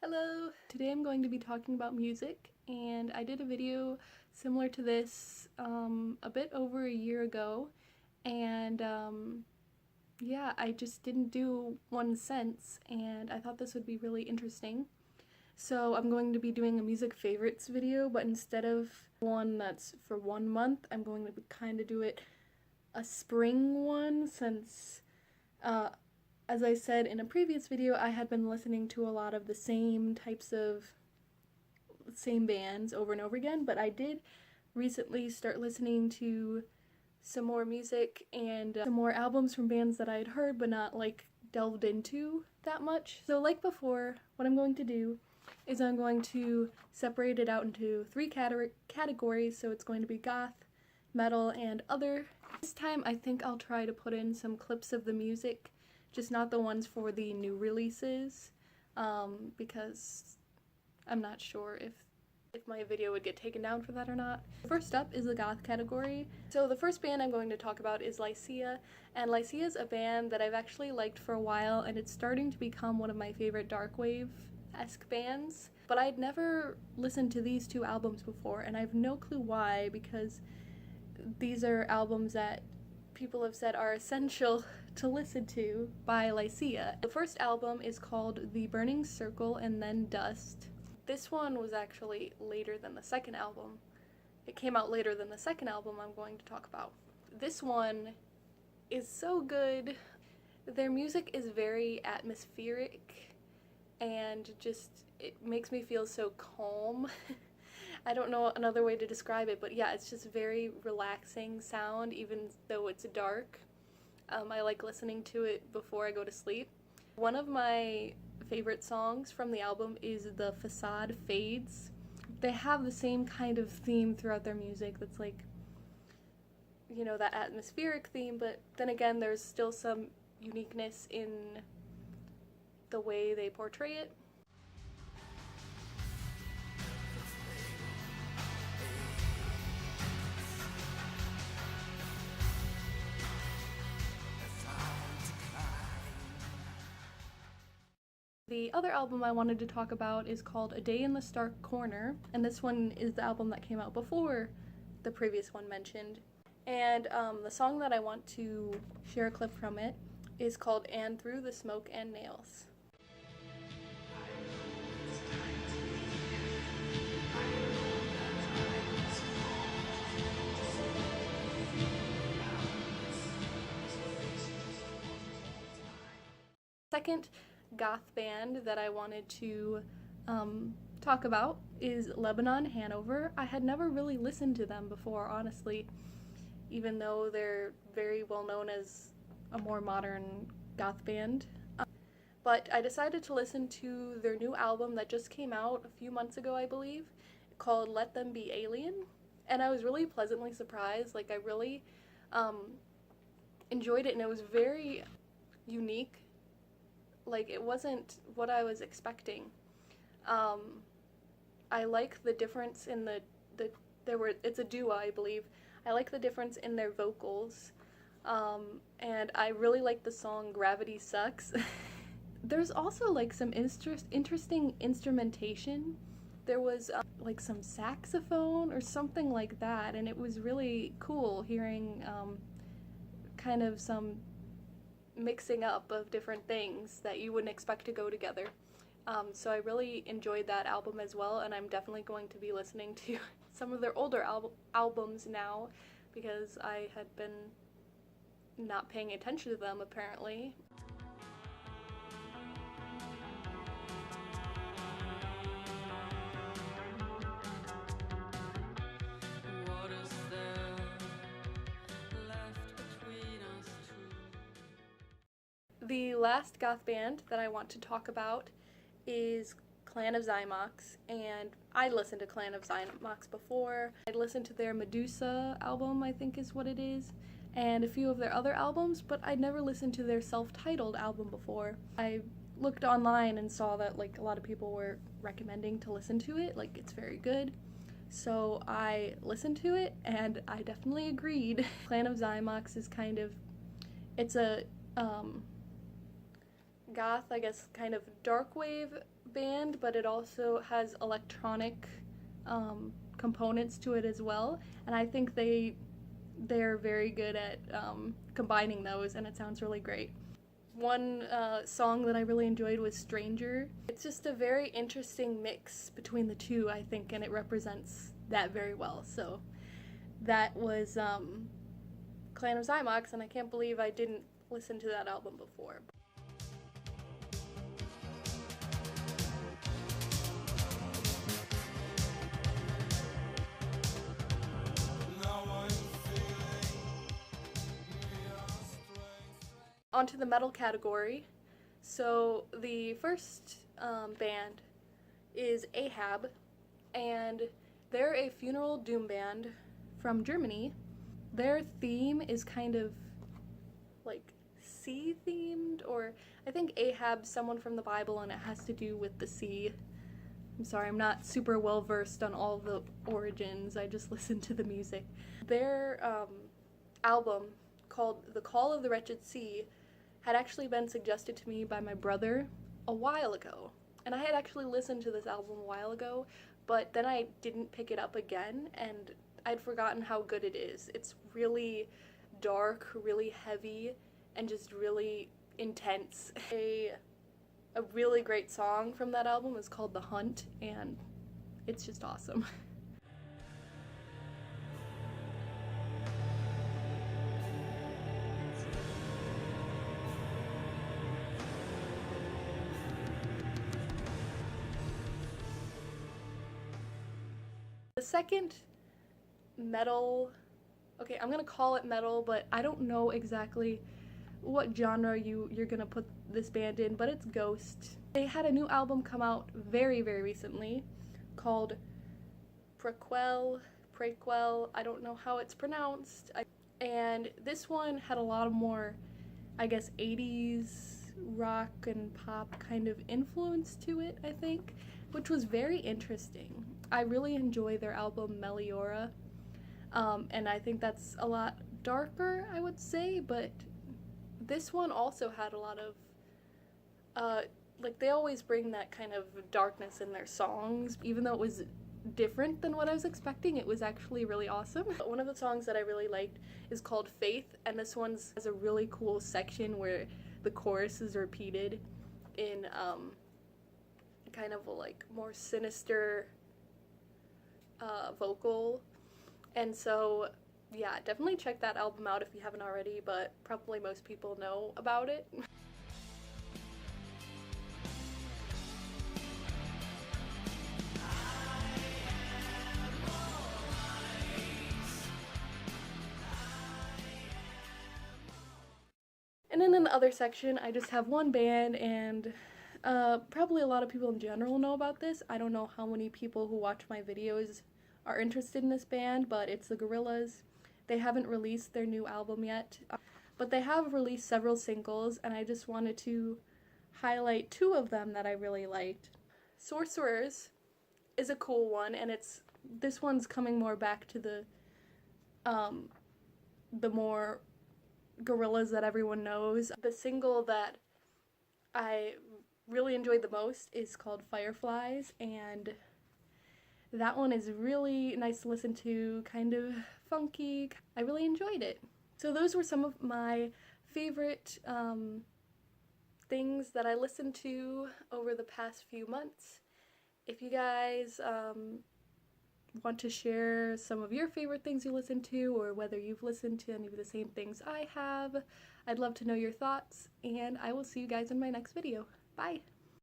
Hello! Today I'm going to be talking about music, and I did a video similar to this a bit over a year ago, and yeah, I just didn't do one since, and I thought this would be really interesting. So I'm going to be doing a music favorites video, but instead of one that's for 1 month, I'm going to kind of do it a spring one since as I said in a previous video, I had been listening to a lot of the same bands over and over again, but I did recently start listening to some more music and some more albums from bands that I had heard but not delved into that much. So like before, what I'm going to do is I'm going to separate it out into 3 categories, so it's going to be goth, metal, and other. This time I think I'll try to put in some clips of the music, just not the ones for the new releases, because I'm not sure if my video would get taken down for that or not. First up is the goth category. So the first band I'm going to talk about is Lycia, and Lycia is a band that I've actually liked for a while, and it's starting to become one of my favorite darkwave-esque bands. But I'd never listened to these 2 albums before, and I have no clue why, because these are albums that people have said are essential to listen to by Lycia. The first album is called The Burning Circle and Then Dust. This one was actually later than the second album. It came out later than the second album I'm going to talk about. This one is so good. Their music is very atmospheric and just, it makes me feel so calm. I don't know another way to describe it, but yeah, it's just very relaxing sound even though it's dark. I like listening to it before I go to sleep. One of my favorite songs from the album is The Facade Fades. They have the same kind of theme throughout their music that's that atmospheric theme, but then again there's still some uniqueness in the way they portray it. The other album I wanted to talk about is called A Day in the Stark Corner, and this one is the album that came out before the previous one mentioned. And the song that I want to share a clip from it is called And Through the Smoke and Nails. Second goth band that I wanted to talk about is Lebanon, Hanover. I had never really listened to them before, honestly, even though they're very well known as a more modern goth band. But I decided to listen to their new album that just came out a few months ago, I believe, called Let Them Be Alien, and I was really pleasantly surprised. I really enjoyed it, and it was very unique. It wasn't what I was expecting. I like the difference in it's a duo, I believe. I like the difference in their vocals, and I really like the song Gravity Sucks. There's also some interesting instrumentation. There was some saxophone or something like that, and it was really cool hearing kind of some mixing up of different things that you wouldn't expect to go together. So I really enjoyed that album as well, and I'm definitely going to be listening to some of their older albums now, because I had been not paying attention to them apparently. The last goth band that I want to talk about is Clan of Xymox, and I listened to Clan of Xymox before. I'd listened to their Medusa album, I think is what it is, and a few of their other albums, but I'd never listened to their self-titled album before. I looked online and saw that a lot of people were recommending to listen to it, it's very good. So I listened to it, and I definitely agreed. Clan of Xymox is it's a goth, I guess, kind of dark wave band, but it also has electronic components to it as well, and I think they're very good at combining those, and it sounds really great. One song that I really enjoyed was Stranger. It's just a very interesting mix between the two, I think, and it represents that very well. So that was Clan of Xymox, and I can't believe I didn't listen to that album before. Onto the metal category. So the first band is Ahab, and they're a funeral doom band from Germany. Their theme is kind of like sea themed, or I think Ahab's someone from the Bible and it has to do with the sea. I'm sorry, I'm not super well versed on all the origins, I just listen to the music. Their album called The Call of the Wretched Sea had actually been suggested to me by my brother a while ago. And I had actually listened to this album a while ago, but then I didn't pick it up again, and I'd forgotten how good it is. It's really dark, really heavy, and just really intense. A really great song from that album is called The Hunt, and it's just awesome. The second metal, okay, I'm gonna call it metal, but I don't know exactly what genre you're gonna put this band in, but it's Ghost. They had a new album come out very, very recently called Prequelle, I don't know how it's pronounced, and this one had a lot of more, I guess, 80s rock and pop kind of influence to it, I think, which was very interesting. I really enjoy their album Meliora, and I think that's a lot darker, I would say, but this one also had a lot of, like, they always bring that kind of darkness in their songs. Even though it was different than what I was expecting, it was actually really awesome. One of the songs that I really liked is called Faith, and this one has a really cool section where the chorus is repeated in kind of a like more sinister vocal, and so yeah, definitely check that album out if you haven't already, but probably most people know about it. And then in the other section, I just have one band, and probably a lot of people in general know about this. I don't know how many people who watch my videos are interested in this band, but it's the Gorillaz. They haven't released their new album yet, but they have released several singles, and I just wanted to highlight two of them that I really liked. Sorcerers is a cool one, and this one's coming more back to the more Gorillaz that everyone knows. The single that I really enjoyed the most is called Fireflies, and that one is really nice to listen to, kind of funky. I really enjoyed it. So those were some of my favorite things that I listened to over the past few months. If you guys want to share some of your favorite things you listen to, or whether you've listened to any of the same things I have, I'd love to know your thoughts, and I will see you guys in my next video. Bye!